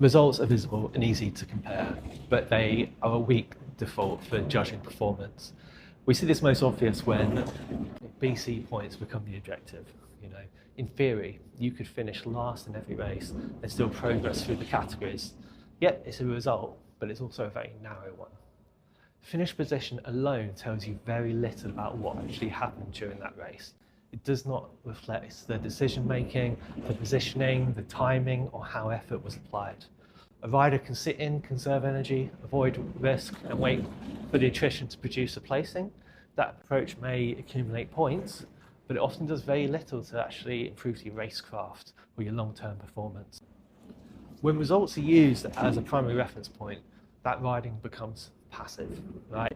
Results are visible and easy to compare, but they are a weak default for judging performance. We see this most obvious when BC points become the objective. You know, in theory, you could finish last in every race and still progress through the categories. Yet it's a result, but it's also a very narrow one. Finish position alone tells you very little about what actually happened during that race. It does not reflect the decision making, the positioning, the timing, or how effort was applied. A rider can sit in, conserve energy, avoid risk, and wait for the attrition to produce a placing. That approach may accumulate points, but it often does very little to actually improve your racecraft or your long-term performance. When results are used as a primary reference point, that riding becomes passive, right?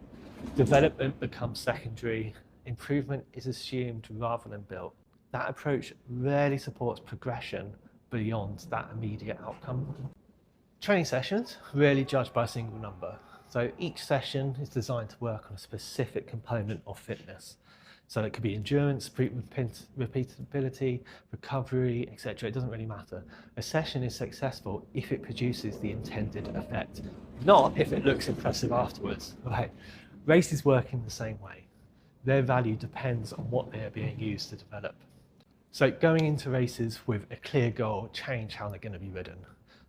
Development becomes secondary, improvement is assumed rather than built. That approach rarely supports progression beyond that immediate outcome. Training sessions are rarely judged by a single number. So each session is designed to work on a specific component of fitness. So it could be endurance, repeatability, recovery, etc. It doesn't really matter. A session is successful if it produces the intended effect, not if it looks impressive afterwards. Right? Races work in the same way. Their value depends on what they are being used to develop. So going into races with a clear goal change how they're going to be ridden.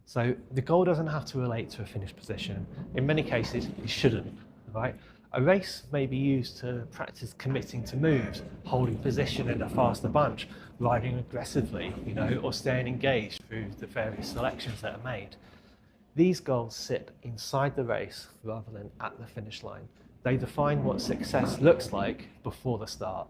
So the goal doesn't have to relate to a finished position. In many cases, it shouldn't, right? A race may be used to practice committing to moves, holding position in a faster bunch, riding aggressively, or staying engaged through the various selections that are made. These goals sit inside the race rather than at the finish line. They define what success looks like before the start.